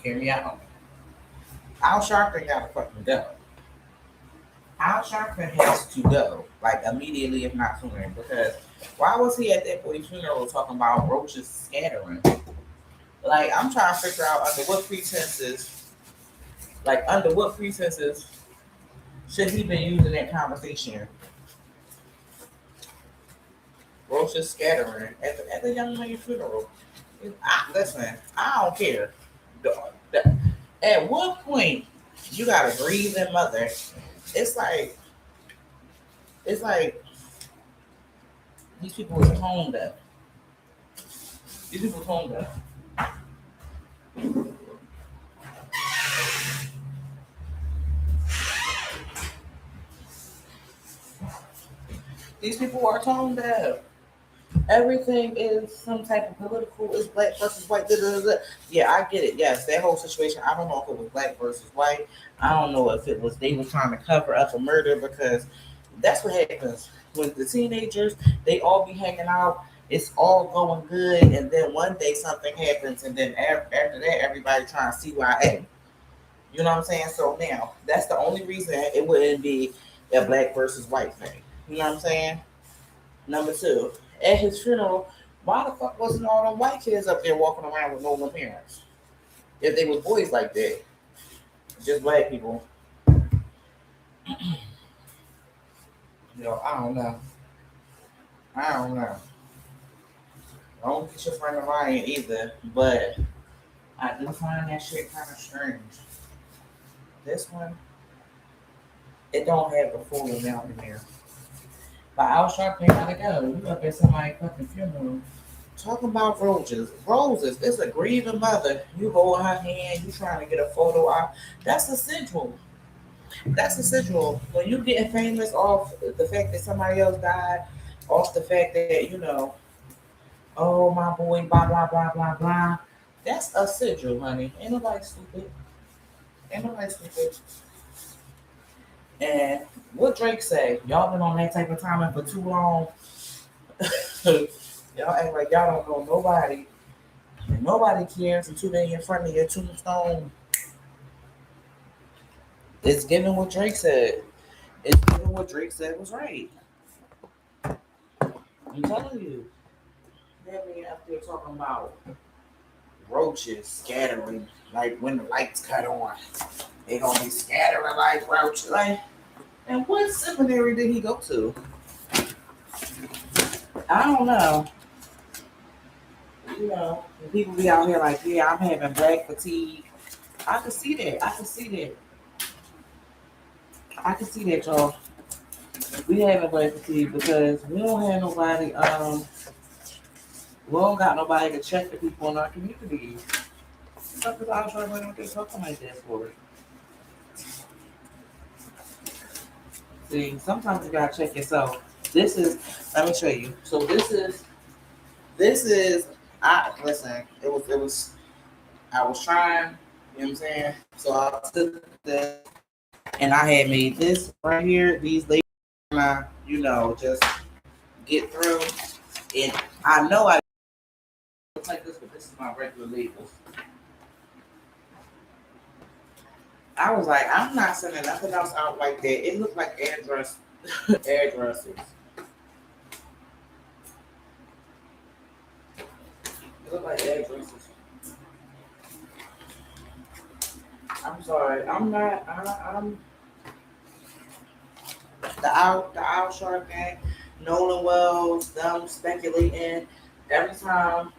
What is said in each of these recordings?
Hear me out. Al Sharpton got to fucking go. Al Sharpton has to go, like immediately, if not sooner. Because why was he at that boy's funeral talking about roaches scattering? Like, I'm trying to figure out under what pretenses should he been using that conversation? Roaches scattering at the young man's funeral. Listen, I don't care. At what point you got a grieving mother? It's like it's like these people are tone deaf. These people are tone deaf. These people are tone deaf. Everything is some type of political. Is black versus white. Da, da, da, da. Yeah, I get it. Yes, that whole situation. I don't know if it was black versus white. I don't know if it was they were trying to cover up a murder because that's what happens when the teenagers they all be hanging out. It's all going good, and then one day something happens, and then after that, everybody trying to see why. Hey, you know what I'm saying? So now that's the only reason it wouldn't be a black versus white thing. You know what I'm saying? Number two, at his funeral, why the fuck wasn't all the white kids up there walking around with no parents? If they was boys like that, just black people. I don't know. I don't know. I don't get your friend of mine either, but I do find that shit kind of strange. This one, it don't have the full amount in there. But Al Sharpton gotta go. You up at somebody's fucking funeral. Talking about roses. Roses. It's a grieving mother. You hold her hand, you trying to get a photo out. That's essential. That's essential. When you getting famous off the fact that somebody else died, off the fact that, oh my boy, blah blah blah blah blah. That's essential, honey. Ain't nobody stupid. Ain't nobody stupid. And what Drake say? Y'all been on that type of timing for too long. Y'all act like y'all don't know nobody. And nobody cares until they in front of your tombstone. It's given what Drake said. It's given what Drake said was right. I'm telling you. That man up there talking about roaches scattering, like when the lights cut on. They gonna be scattering like roaches. Like, and what seminary did he go to? I don't know. People be out here like, yeah, I'm having black fatigue. I can see that. I can see that. I can see that, y'all. We having black fatigue because we don't have nobody. We don't got nobody to check the people in our community. Because I was trying to what they talking like that for. See, sometimes you gotta check yourself. This is. Let me show you. So this is. This is. I listen. It was. I was trying. You know what I'm saying? So I took this and I had made this right here. These ladies, just get through. And I know I look like this, but this is my regular labels. I was like, I'm not sending nothing else out like that. It looked like addresses. Addresses. It looked like addresses. I'm sorry. I'm not. I'm the Owl Shark gang, Nolan Wells, them speculating. Every time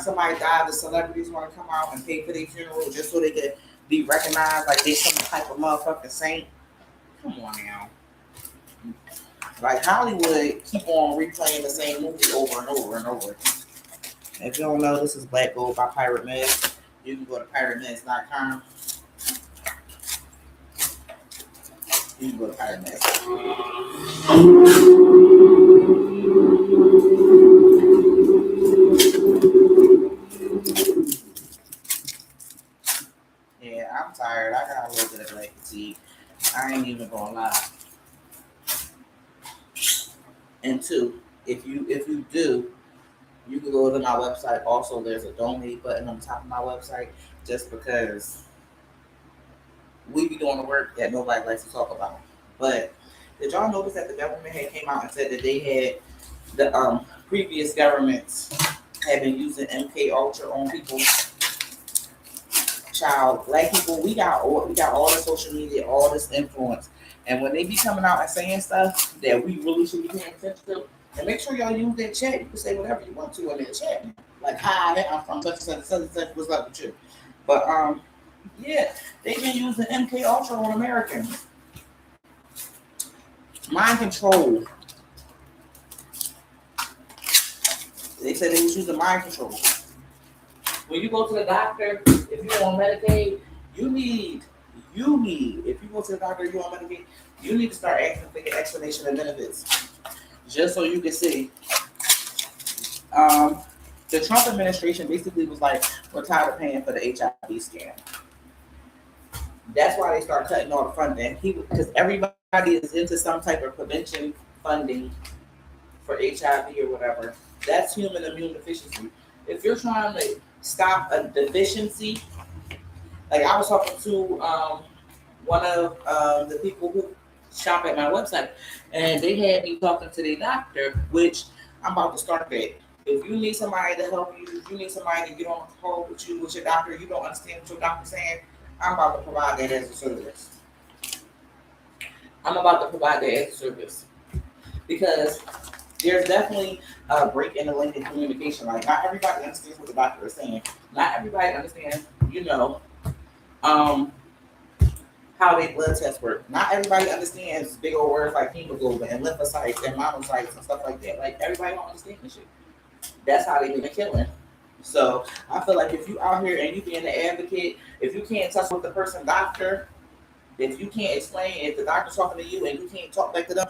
somebody died, the celebrities want to come out and pay for their funeral just so they can be recognized like they some type of motherfucking saint. Come on now. Like Hollywood keep on replaying the same movie over and over and over. If you don't know, this is Black Gold by Pirate Meds. You can go to piratemeds.com. You can go to Pirate Meds. Yeah, I'm tired. I got a little bit of black fatigue. I ain't even gonna lie. And two, if you do, you can go to my website. Also, there's a donate button on the top of my website. just because we be doing the work that nobody likes to talk about. But did y'all notice that the government had came out and said that they had the previous governments had been using MK Ultra on people? Child, black people, we got all the social media, all this influence, and when they be coming out and saying stuff that we really should be paying attention to, and make sure y'all use that chat. You can say whatever you want to in that chat, like hi, I'm from such and such and such. What's up with you? But yeah, they've been using MK Ultra on Americans. Mind control. They said they was using mind control. When you go to the doctor, if you're on Medicaid, you need, if you go to the doctor, you're on Medicaid, you need to start asking for your explanation of benefits. Just so you can see. The Trump administration basically was like, we're tired of paying for the HIV scam. That's why they start cutting all the funding. Because everybody is into some type of prevention funding for HIV or whatever. That's human immune deficiency. If you're trying to stop a deficiency, like I was talking to one of the people who shop at my website, and they had me talking to their doctor, which I'm about to start that. If you need somebody to help you, if you need somebody to get on the call with you, with your doctor, you don't understand what your doctor's saying, I'm about to provide that as a service. Because there's definitely a break in the link in communication. Like, not everybody understands what the doctor is saying. Not everybody understands, how they blood tests work. Not everybody understands big old words like hemoglobin and lymphocytes and monocytes and stuff like that. Like, everybody don't understand this shit. That's how they been killing. So I feel like if you out here and you being an advocate, if you can't touch with the person doctor, if you can't explain, if the doctor's talking to you and you can't talk back to them,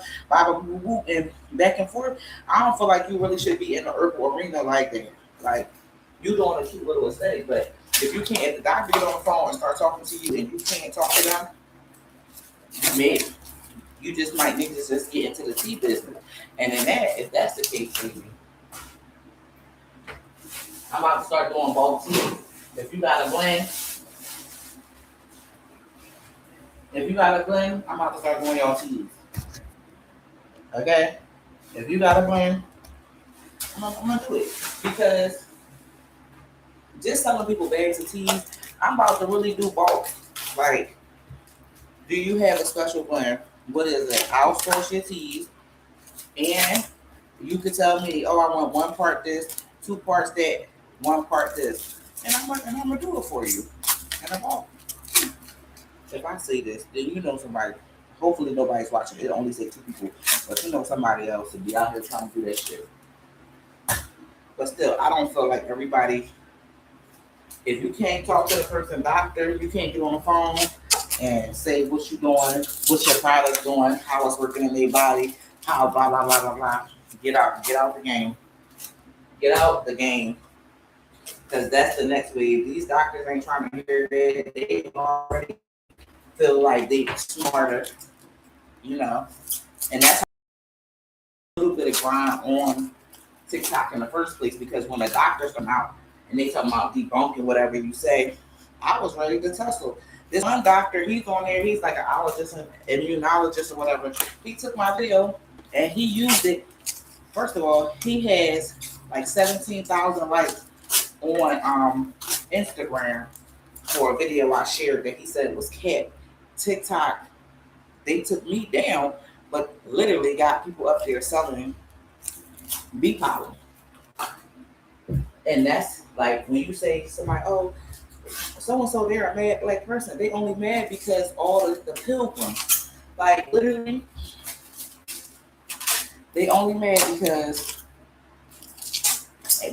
and back and forth, I don't feel like you really should be in the herbal arena like that. Like, you doing a cute little aesthetic, but if you can't, if the doctor get on the phone and start talking to you and you can't talk to them, maybe you just might need to just get into the tea business. And in that, if that's the case, baby, I'm about to start doing bulk tea. If you got a blend, I'm about to start doing y'all teas. Okay? If you got a blend, I'm gonna do it. Because just selling people bags of teas, I'm about to really do bulk. Like, do you have a special blend? What is it? I'll source your teas, and you could tell me, oh, I want 1 part this, 2 parts that, 1 part this, and I'm gonna do it for you. And I'm off. If I say this, then you know somebody. Hopefully nobody's watching. It only say 2 people, but you know somebody else to be out here trying to do that shit. But still, I don't feel like everybody. If you can't talk to the person doctor, you can't get on the phone and say what you doing, what your product's doing, how it's working in their body, how blah blah blah blah blah. Get out the game. Get out the game. Because that's the next wave. These doctors ain't trying to hear that. They already feel like they smarter, and that's a little bit of grind on TikTok in the first place, because when the doctors come out and they talking about debunking whatever you say, I was ready to tussle. This one doctor, he's on there, he's like an allergist, an immunologist or whatever. He took my video and he used it. First of all, he has like 17,000 likes on Instagram for a video I shared that he said was cat. TikTok, they took me down, but literally got people up there selling bee pollen. And that's like when you say somebody, oh, so-and-so, they're a mad black person. They only mad because all of the pilgrims. Like, literally, they only mad because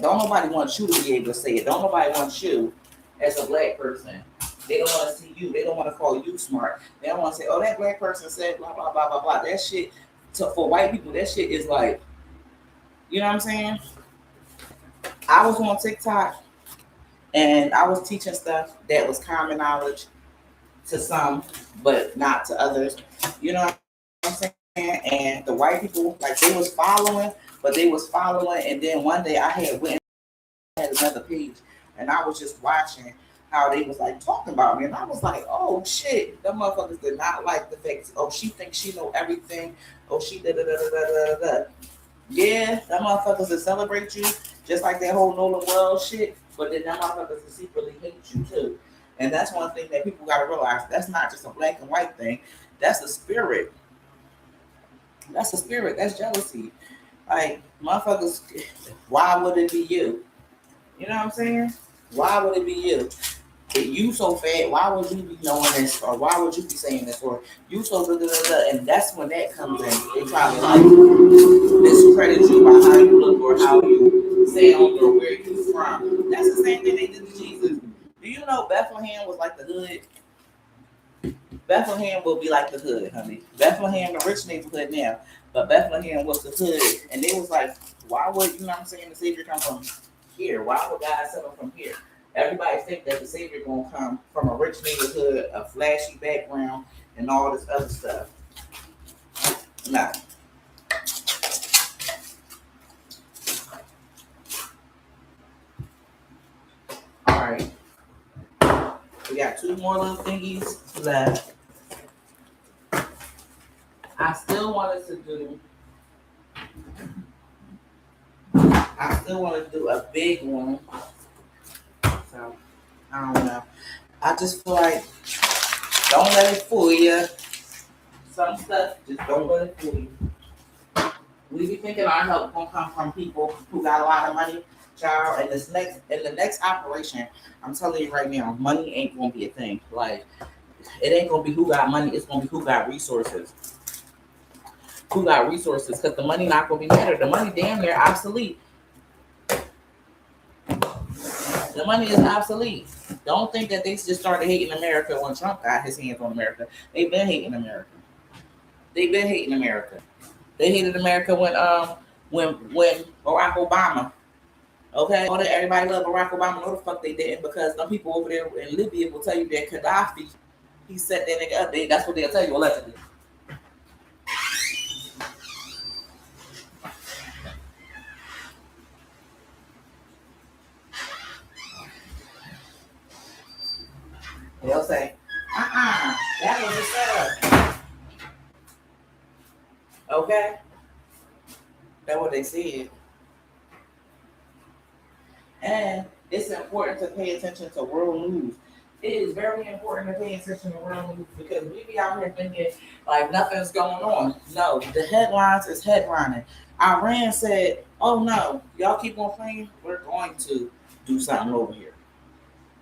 don't nobody want you to be able to say it. Don't nobody want you as a black person. They don't want to see you. They don't want to call you smart. They don't want to say, oh, that black person said blah, blah, blah, blah, blah. That shit, for white people, that shit is like, you know what I'm saying? I was on TikTok and I was teaching stuff that was common knowledge to some, but not to others. You know what I'm saying? And the white people, like, they was following, and then one day I had went and had another page, and I was just watching how they was like talking about me, and I was like, oh shit, them motherfuckers did not like the fact. Oh, she thinks she know everything. Oh, she da da da da da da da. Yeah, them motherfuckers will celebrate you just like that whole Nolan World shit. But then them motherfuckers will secretly hate you too. And that's one thing that people gotta realize. That's not just a black and white thing. That's a spirit. That's a spirit. That's jealousy. Like motherfuckers, why would it be you? You know what I'm saying? Why would it be you? If you so fat, why would you be knowing this? Or why would you be saying this? Or you so da da da da. And that's when that comes in. They probably like discredit you by how you look or how you sound or where you from. That's the same thing they did to Jesus. Do you know Bethlehem was like the hood? Bethlehem will be like the hood, honey. Bethlehem, the rich neighborhood now, but Bethlehem was the hood, and it was like, why would you know what I'm saying? The Savior come from here? Why would God send him from here? Everybody think that the Savior gonna come from a rich neighborhood, a flashy background, and all this other stuff. Nah. All right, we got two more little thingies left. I still wanted to do. I still want to do a big one. So I don't know. I just feel like don't let it fool you. Some stuff just don't let it fool you. We be thinking our help gonna come from people who got a lot of money, child. And the next operation, I'm telling you right now, money ain't gonna be a thing. Like it ain't gonna be who got money. It's gonna be who got resources. Who got resources? Because the money not gonna be matter. The money damn near obsolete. The money is obsolete. Don't think that they just started hating America when Trump got his hands on America. They've been hating America. They've been hating America. They hated America when Barack Obama. Okay, all that everybody loved Barack Obama. No, the fuck they didn't, because some people over there in Libya will tell you that Gaddafi, he set that nigga up. That's what they'll tell you allegedly. They'll say, that was a setup. Okay, that's what they said. And it's important to pay attention to world news. It is very important to pay attention to world news, because we be out here thinking like nothing's going on. No, the headlines is headlining. Iran said, oh no, y'all keep on playing, we're going to do something over here.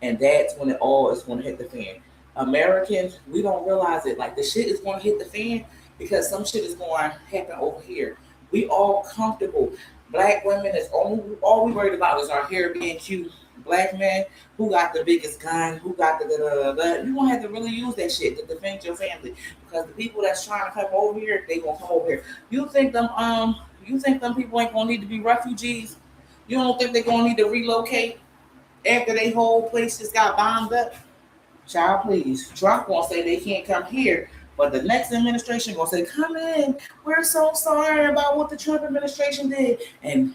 And that's when it all is going to hit the fan. Americans, we don't realize it. Like the shit is going to hit the fan because some shit is going to happen over here. We all comfortable. Black women is all we worried about is our hair being cute. Black men, who got the biggest gun, who got the you gonna have to really use that shit to defend your family, because the people that's trying to come over here, they gonna come over here. You think them people ain't gonna need to be refugees? You don't think they're gonna need to relocate after they whole place just got bombed up? Child, please. Trump gonna say they can't come here, but the next administration gonna say, come in. We're so sorry about what the Trump administration did. And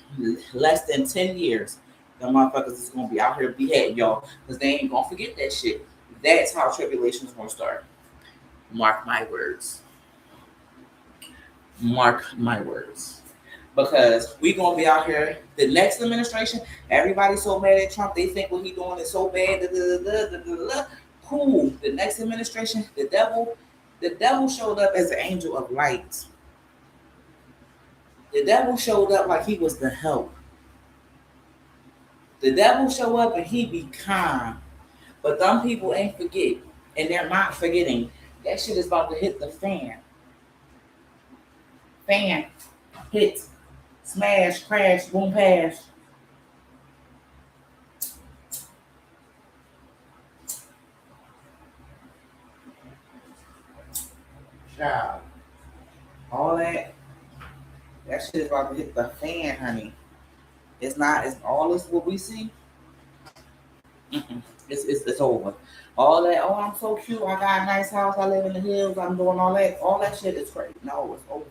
less than 10 years, the motherfuckers is gonna be out here beheading y'all, because they ain't gonna forget that shit. That's how tribulation is gonna start. Mark my words. Mark my words. Because we gonna be out here, the next administration, everybody's so mad at Trump, they think what he doing is so bad. Cool. The next administration, the devil showed up as an angel of light. The devil showed up like he was the help. The devil show up and he be calm. But some people ain't forget. And they're not forgetting. That shit is about to hit the fan. Fan. Hit. Smash. Crash. Boom. Pass. Child. All that shit is about to hit the fan, honey. It's not, it's all this what we see. It's over. All that, oh, I'm so cute, I got a nice house, I live in the hills, I'm doing all that shit is crazy. No, it's over.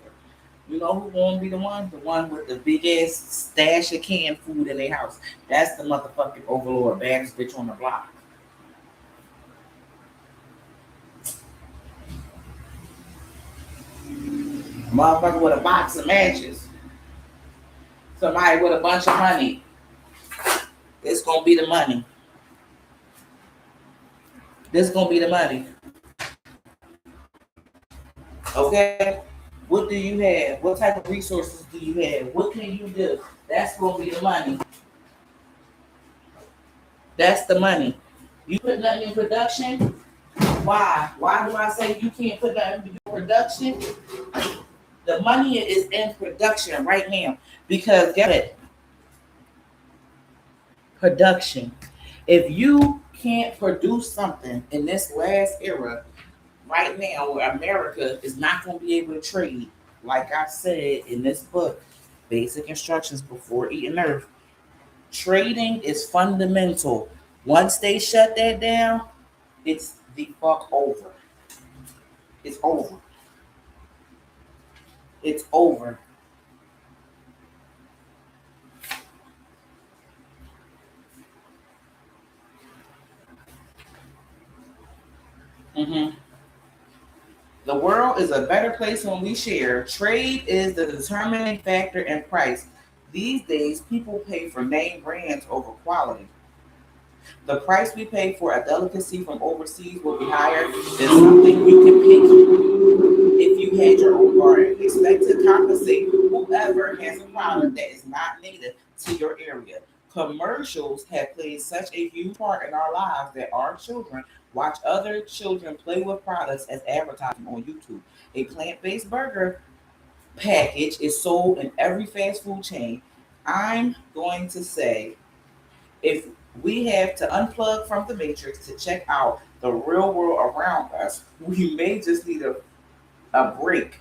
You know who's gonna be the one? The one with the big ass stash of canned food in their house. That's the motherfucking overlord, baddest bitch on the block. Motherfucker with a box of matches. Somebody with a bunch of money. It's gonna be the money. This gonna be the money. Okay? What do you have? What type of resources do you have? What can you do? That's gonna be the money. That's the money. You put nothing in production. Why? Why do I say you can't put nothing in production? The money is in production right now. Because get it, production. If you can't produce something in this last era, right now, where America is not going to be able to trade, like I said in this book, Basic Instructions Before Eating Earth, trading is fundamental. Once they shut that down, it's the fuck over. It's over. It's over. Mm-hmm. The world is a better place when we share. Trade is the determining factor in price. These days, people pay for name brands over quality. The price we pay for a delicacy from overseas will be higher than something you can pick if you had your own garden. Expect to compensate whoever has a product that is not native to your area. Commercials have played such a huge part in our lives that our children watch other children play with products as advertising on YouTube. A plant-based burger package is sold in every fast food chain. I'm going to say if we have to unplug from the matrix to check out the real world around us, we may just need a break.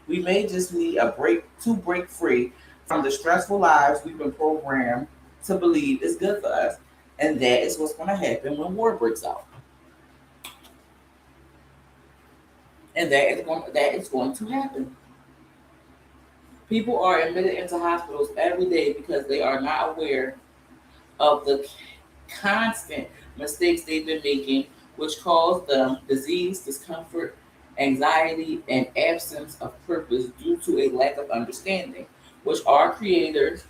We may just need a break to break free from the stressful lives we've been programmed to believe is good for us. And that is what's going to happen when war breaks out. And that is going to happen. People are admitted into hospitals every day because they are not aware of the constant mistakes they've been making, which cause them disease, discomfort, anxiety, and absence of purpose due to a lack of understanding, which is our creator's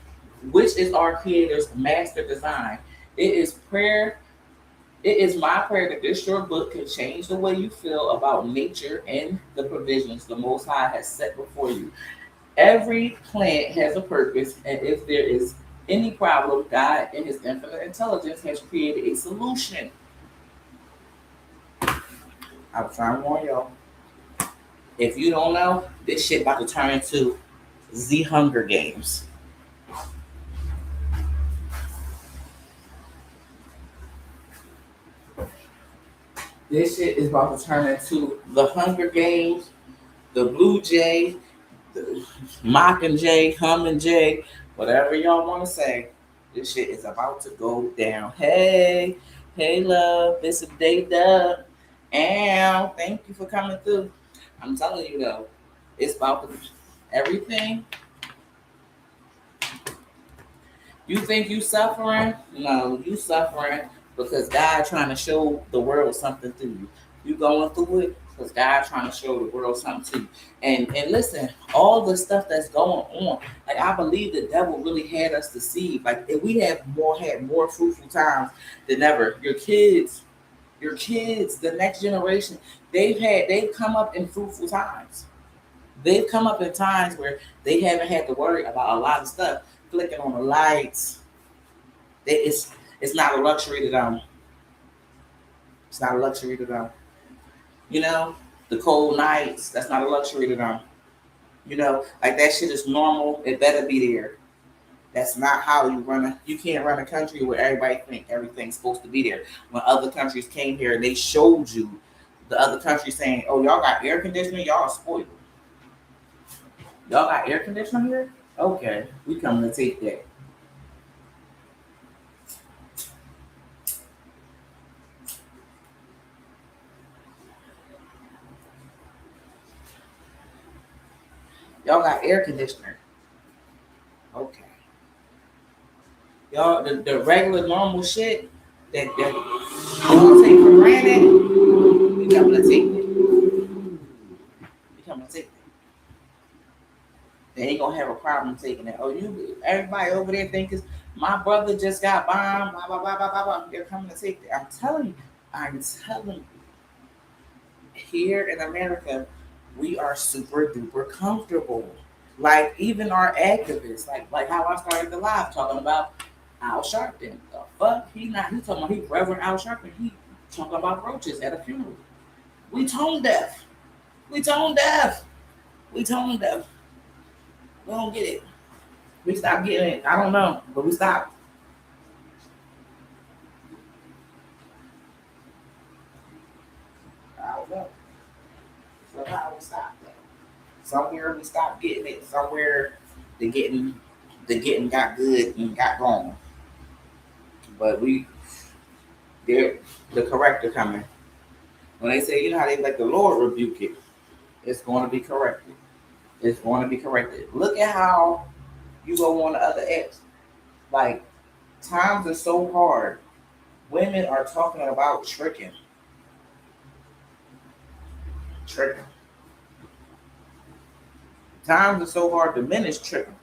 master design. It is prayer. It is my prayer that this short book can change the way you feel about nature and the provisions the Most High has set before you. Every plant has a purpose, and if there is any problem, God, in His infinite intelligence, has created a solution. I'm trying to warn y'all. If you don't know, this shit about to turn into the Hunger Games. This shit is about to turn into the Hunger Games, the Blue Jay, the Mockingjay, Hummingjay, whatever y'all want to say. This shit is about to go down. Hey, hey, love, this is Day Dub. And thank you for coming through. I'm telling you though, it's about to, everything. You think you suffering? No, you suffering because God trying to show the world something through you. You going through it because God trying to show the world something to you. And listen, all the stuff that's going on, like I believe the devil really had us deceived. Like if we had more fruitful times than ever. Your kids, the next generation, they've come up in fruitful times. They've come up in times where they haven't had to worry about a lot of stuff. Flicking on the lights. It's not a luxury to them. It's not a luxury to them. You know, the cold nights, that's not a luxury to them. You know, like that shit is normal. It better be there. That's not how you can't run a country where everybody think everything's supposed to be there. When other countries came here, they showed you the other countries saying, oh, y'all got air conditioning, y'all spoiled. Y'all got air conditioning here? Okay, we coming to take that. Y'all got air conditioner. Okay. Y'all, the regular normal shit that y'all take for granted, we coming to take it. We coming to take it. They ain't gonna have a problem taking it. Oh, you everybody over there thinking my brother just got bombed, blah blah blah blah blah blah. They're coming to take it. I'm telling you, here in America, we are super duper comfortable. Like even our activists, like how I started the live talking about Al Sharpton. The fuck? He talking about he Reverend Al Sharpton. He talking about roaches at a funeral. We tone deaf. We tone deaf. We tone deaf. We don't get it. We stopped getting it. I don't know, but we stopped. I don't know. So how we stopped that? Somewhere we stopped getting it. Somewhere the getting got good and got wrong. But they're the corrector coming. When they say, you know how they let the Lord rebuke it, it's going to be corrected. It's going to be corrected. Look at how you go on the other apps. Like times are so hard. Women are talking about tricking. Times are so hard. The men is tricking.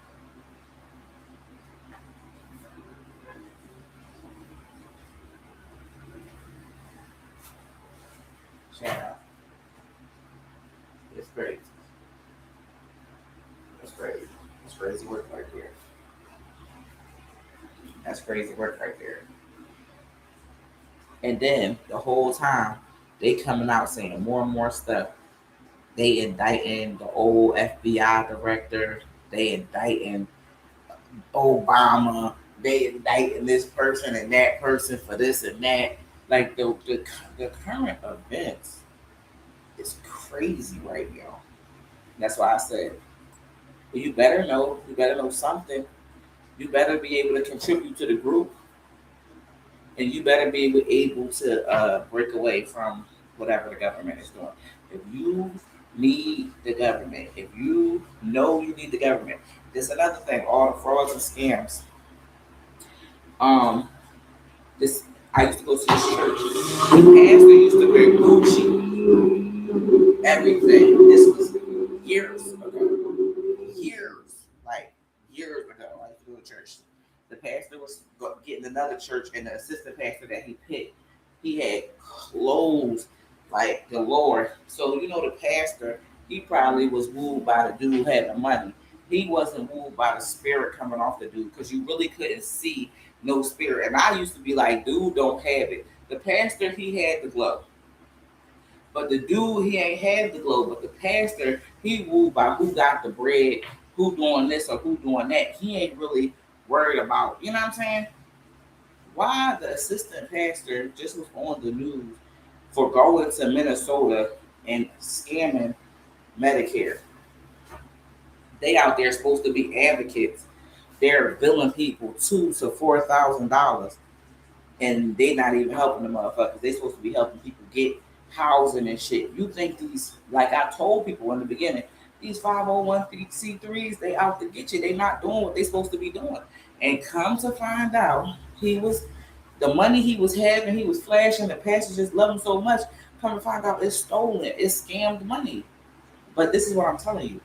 Shout out. It's crazy. It's crazy. It's crazy work right there. That's crazy work right there. And then the whole time they coming out saying more and more stuff. They indicting the old FBI director. They indicting Obama. They indicting this person and that person for this and that. Like the current events is crazy right now. That's why I said you better know. You better know something. You better be able to contribute to the group, and you better be able to break away from whatever the government is doing. If you need the government, if you know you need the government, there's another thing. All the frauds and scams. Um, this I used to go to this church. The pastor used to wear Gucci, everything. This was years ago. Years ago. I used to go to church. The pastor was getting another church, and the assistant pastor that he picked, he had clothes like the Lord. So you know the pastor, he probably was moved by the dude who had the money. He wasn't moved by the spirit coming off the dude because you really couldn't see no spirit. And I used to be like, dude, don't have it. The pastor, he had the glow. But the dude, he ain't had the glow. But the pastor, he moved by who got the bread, who doing this or who doing that. He ain't really worried about, you know what I'm saying? Why the assistant pastor just was on the news for going to Minnesota and scamming Medicare. They out there supposed to be advocates. They're billing people $2,000 to $4,000, and they not even helping the motherfuckers. They supposed to be helping people get housing and shit. You think these, like I told people in the beginning, these 501c3s, they out to get you. They not doing what they supposed to be doing. And come to find out, the money he was having, he was flashing. The passengers love him so much. Come to find out, it's stolen. It's scammed money. But this is what I'm telling you.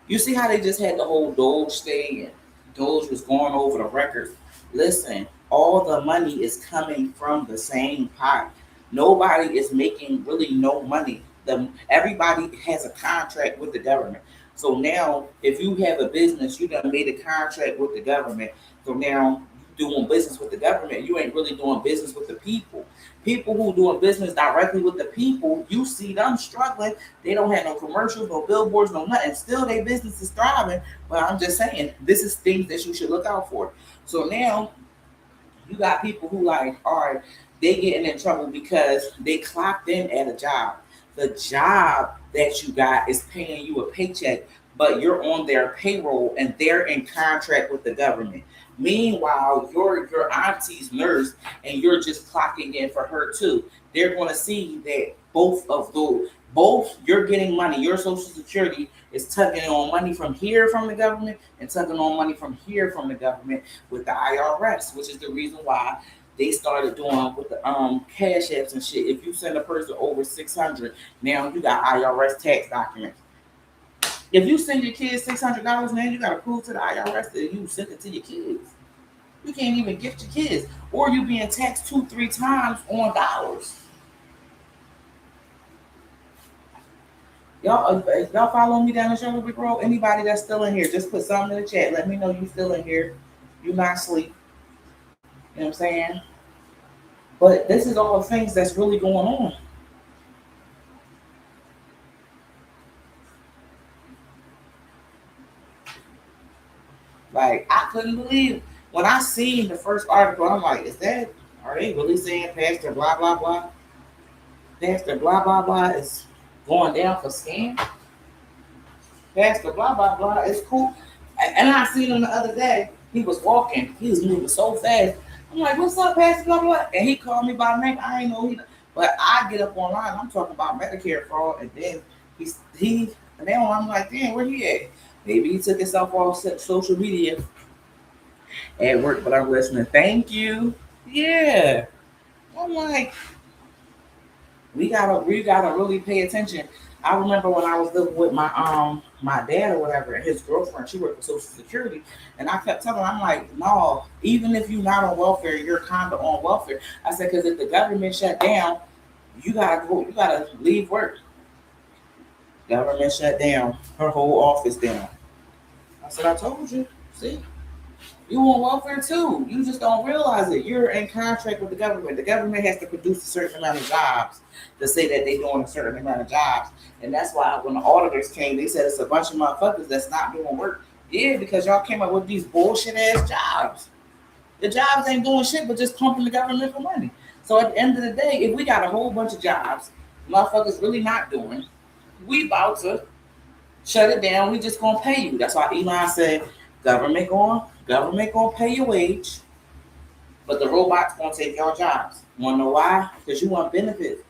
You see how they just had the whole Doge thing, and Doge was going over the records. Listen, all the money is coming from the same pot. Nobody is making really no money. Everybody has a contract with the government. So now, if you have a business, you done made a contract with the government. So now you doing business with the government. You ain't really doing business with the people. People who doing business directly with the people, you see them struggling. They don't have no commercials, no billboards, no nothing. Still, their business is thriving. But I'm just saying, this is things that you should look out for. So now you got people who like, all right, they getting in trouble because they clocked in at a job. The job that you got is paying you a paycheck, but you're on their payroll and they're in contract with the government. Meanwhile, your auntie's nurse and you're just clocking in for her too. They're going to see that both you're getting money. Your Social Security is tugging on money from here from the government and tugging on money from here from the government with the IRS, which is the reason why they started doing with the cash apps and shit. If you send a person over 600, now you got IRS tax documents. If you send your kids $600, man, you gotta prove to the IRS that you sent it to your kids. You can't even gift your kids, or you being taxed 2-3 times on dollars. Y'all follow me down the Sugar Big Road. Anybody that's still in here, just put something in the chat. Let me know you still in here. You not asleep. You know what I'm saying? But this is all the things that's really going on. Like I couldn't believe when I seen the first article. I'm like, is that? Are they really saying Pastor blah blah blah? Pastor blah blah blah is going down for scam. Pastor blah blah blah is cool. And I seen him the other day. He was walking. He was moving so fast. I'm like, what's up, Pastor blah blah? And he called me by name. I ain't know he. But I get up online. I'm talking about Medicare fraud, and then he and then I'm like, damn, where he at? Maybe he took himself off social media at work, but I'm listening. Thank you. Yeah. I'm like, we gotta really pay attention. I remember when I was living with my dad or whatever, and his girlfriend, she worked for Social Security, and I kept telling her, I'm like, no, even if you're not on welfare, you're kind of on welfare. I said, because if the government shut down, you gotta leave work. Government shut down, her whole office down. I said, I told you. See, you on welfare too. You just don't realize it. You're in contract with the government. The government has to produce a certain amount of jobs to say that they're doing a certain amount of jobs. And that's why when the auditors came, they said it's a bunch of motherfuckers that's not doing work. Yeah, because y'all came up with these bullshit ass jobs. The jobs ain't doing shit but just pumping the government for money. So at the end of the day, if we got a whole bunch of jobs, motherfuckers really not doing, we about to shut it down. We just gonna pay you. That's why Elon said government gonna pay your wage, but the robots gonna take your jobs. You wanna know why? Because you want benefits.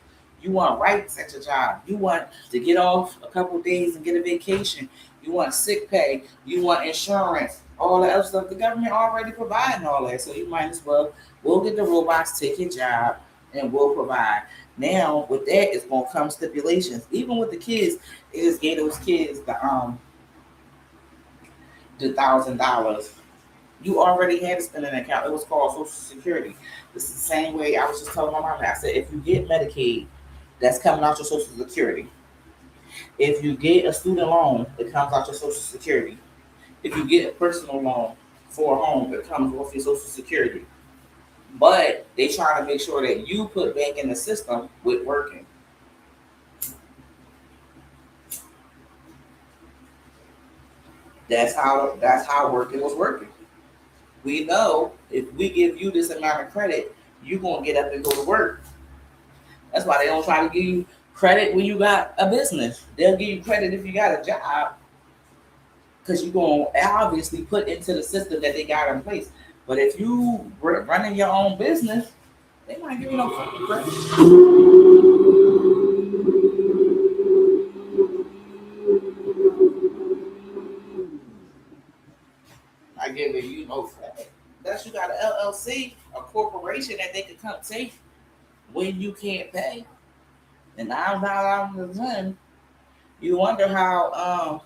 You want rights at your job. You want to get off a couple days and get a vacation. You want sick pay. You want insurance. All that other stuff. The government already providing all that. So you might as well, we'll get the robots, take your job, and we'll provide. Now with that, it's gonna come stipulations. Even with the kids, they just gave those kids the $1,000. You already had to spend an account. It was called Social Security. This is the same way I was just telling my mom. I said, if you get Medicaid, that's coming out your Social Security. If you get a student loan, it comes out your Social Security. If you get a personal loan for a home, it comes off your Social Security. But they try to make sure that you put back in the system with working. That's how working was working. We know if we give you this amount of credit, you're gonna get up and go to work. That's why they don't try to give you credit when you got a business. They'll give you credit if you got a job, because you're gonna obviously put into the system that they got in place. But if you running your own business, they might give you no fucking credit. I give you no credit. That's you got an LLC, a corporation that they could come take when you can't pay. And I'm the time. You wonder how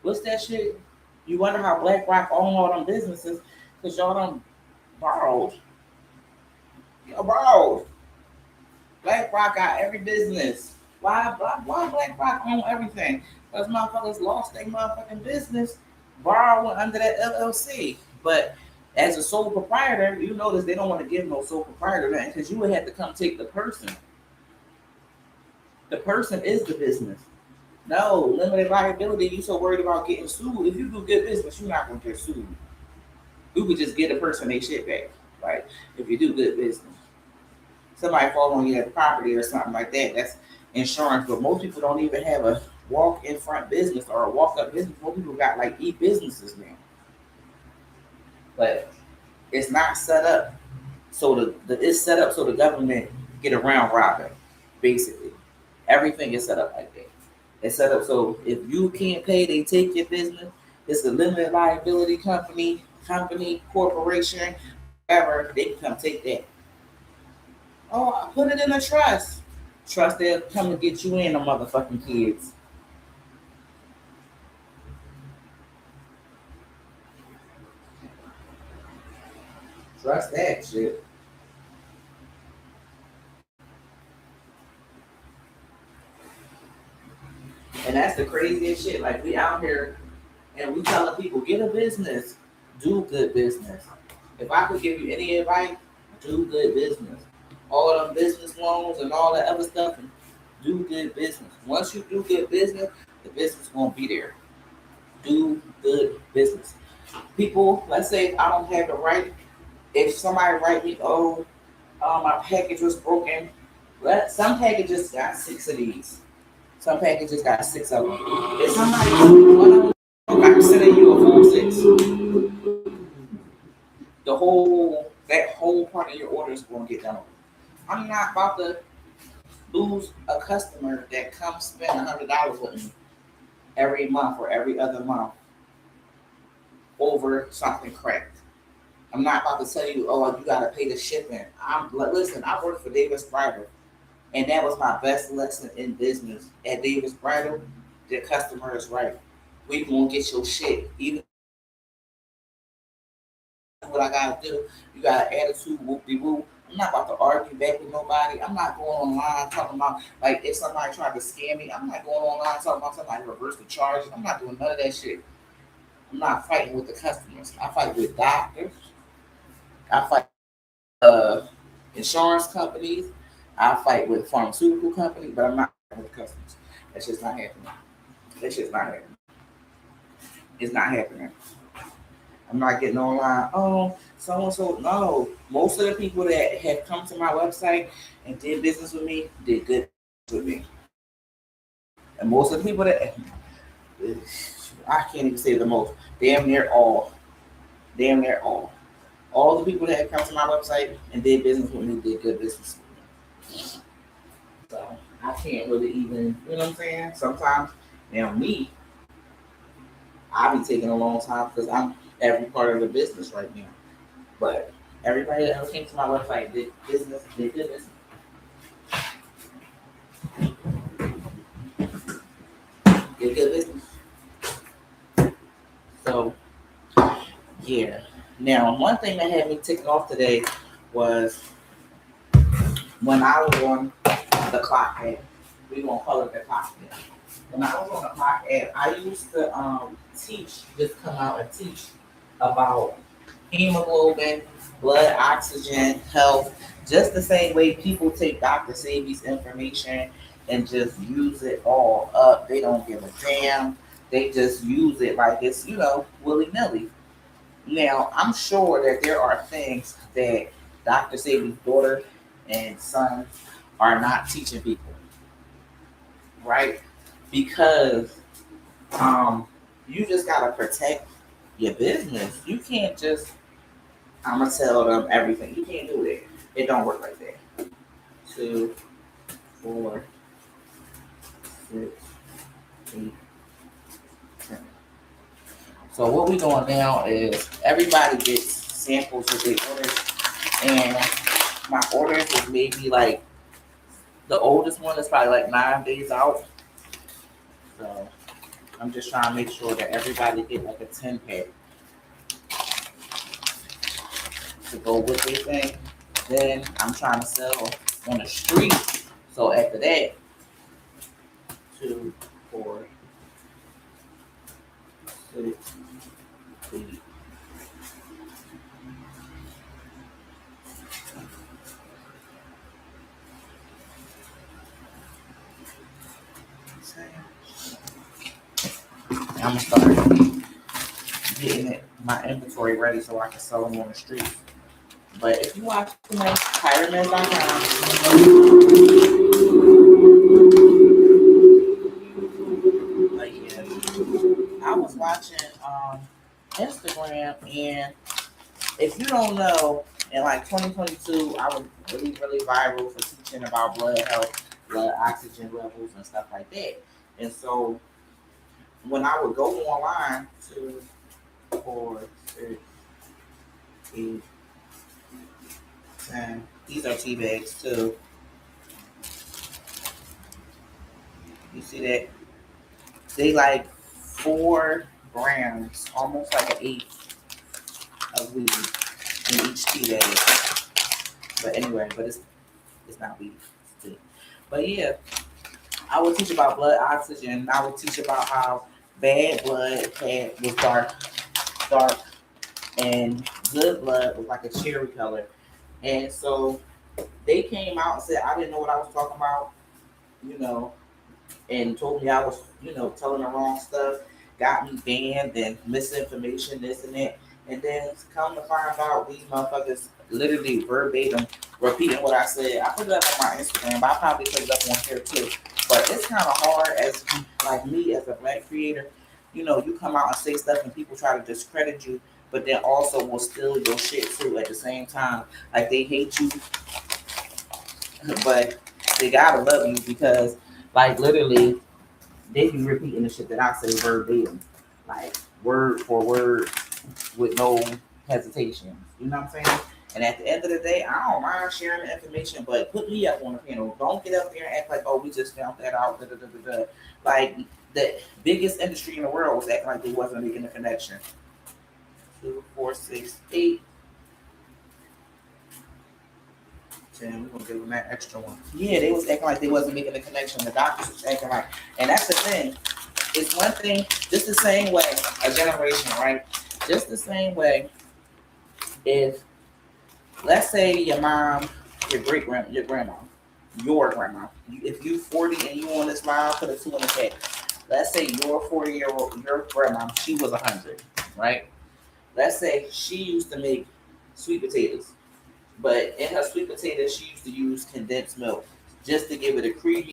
what's that shit? You wonder how BlackRock own all them businesses because y'all done borrowed. Y'all borrowed. BlackRock got every business. Why BlackRock own everything? Because motherfuckers lost their motherfucking business borrowing under that LLC. But as a sole proprietor, you notice they don't want to give no sole proprietor nothing because you would have to come take the person. The person is the business. No, limited liability, you so worried about getting sued. If you do good business, you're not going to get sued. You could just get a person their shit back. Right? If you do good business. Somebody fall on you at the property or something like that, that's insurance. But most people don't even have a walk in front business or a walk up business. Most people got like e-businesses now. But it's not set up so it's set up so the government get around robbing, basically. Everything is set up like that. It's set up so if you can't pay, they take your business. It's a limited liability company, corporation, whatever, they can come take that. Oh, I put it in a trust. Trust they'll come and get you in the motherfucking kids. Trust that shit. And that's the craziest shit. Like we out here and we telling people get a business, do good business. If I could give you any advice, do good business. All them business loans and all that other stuff, and do good business. Once you do good business, the business won't be there. Do good business. People, let's say I don't have the right. If somebody write me, oh, my package was broken. Let some packages got six of these. Some packages got six of them. If somebody one of them, I'm sending you a full six. The whole that whole part of your order is going to get done. I'm not about to lose a customer that comes spend $100 with me every month or every other month over something cracked. I'm not about to tell you, oh, you got to pay the shipping. I'm listen. I worked for Davis Bridal, and that was my best lesson in business. At Davis Bridal, the customer is right. We gonna get your shit. Even what I gotta do, you got an attitude, whoop de whoop. I'm not about to argue back with nobody. I'm not going online talking about like if somebody tried to scam me. I'm not going online talking about somebody reverse the charges. I'm not doing none of that shit. I'm not fighting with the customers. I fight with doctors. I fight uh, insurance companies. I fight with pharmaceutical companies, but I'm not fighting with customers. That's just not happening. That's just not happening. It's not happening. I'm not getting online. Oh, so and so. No, most of the people that have come to my website and did business with me did good with me, and most of the people that I can't even say the most. Damn near all the people that have come to my website and did business with me did good business with me. So I can't really even, you know what I'm saying? Sometimes now me, I be taking a long time because I'm every part of the business right now. But everybody that ever came to my website did good business, did good business. So yeah. Now one thing that had me ticked off today was when I was on the clock app. We gonna call it the clock app. When I was on the clock app, I used to teach, just come out and teach about hemoglobin, blood oxygen, health, just the same way people take Dr. Sabi's information and just use it all up. They don't give a damn. They just use it like it's, willy nilly. Now, I'm sure that there are things that Dr. Sabi's daughter and son are not teaching people, right? Because you just gotta protect your business. You can't just I'm gonna tell them everything. You can't do that. It don't work like that. 2, 4, 6, 8, 10. So what we doing now is everybody gets samples of their orders, and my orders is maybe like the oldest one is probably like 9 days out. So I'm just trying to make sure that everybody get like a 10 pack to go with their thing. Then I'm trying to sell on the street. So after that, 2, 4, 6, 8. I'm gonna start getting my inventory ready so I can sell them on the street. But if you watch my but yeah, I was watching Instagram, and if you don't know, in like 2022, I was really, really viral for teaching about blood health, blood oxygen levels, and stuff like that. And so when I would go online to 4, 6, 8, 10, these are tea bags too. You see that? They like 4 grams, almost like an eighth of weed. in each tea bag. But anyway, but it's not weed. It's tea. But yeah, I will teach about blood oxygen. I will teach about how bad blood was dark, and good blood was like a cherry color. And so they came out and said I didn't know what I was talking about, you know, and told me I was, telling the wrong stuff, got me banned and misinformation, this and that. And then come to find out these motherfuckers literally verbatim repeating what I said. I put it up on my Instagram, but I probably put it up on here too. But it's kind of hard as like me as a black creator, you come out and say stuff and people try to discredit you, but then also will steal your shit too at the same time. Like they hate you, but they gotta love you because like literally they be repeating the shit that I say verbatim, like word for word with no hesitation. You know what I'm saying? And at the end of the day, I don't mind sharing the information, but put me up on the panel. Don't get up there and act like, oh, we just found that out. Da, da, da, da, da. Like the biggest industry in the world was acting like they wasn't making a connection. 2, 4, 6, 8. 10. We're gonna give them that extra one. Yeah, they was acting like they wasn't making the connection. The doctors was acting like, and that's the thing. It's one thing, just the same way, a generation, right? Just the same way, if let's say your mom, your grandma, if you 40 and you on this line, put a 2 in the chat. Let's say your 40-year-old, your grandma, she was 100, right? Let's say she used to make sweet potatoes, but in her sweet potatoes, she used to use condensed milk just to give it a creamy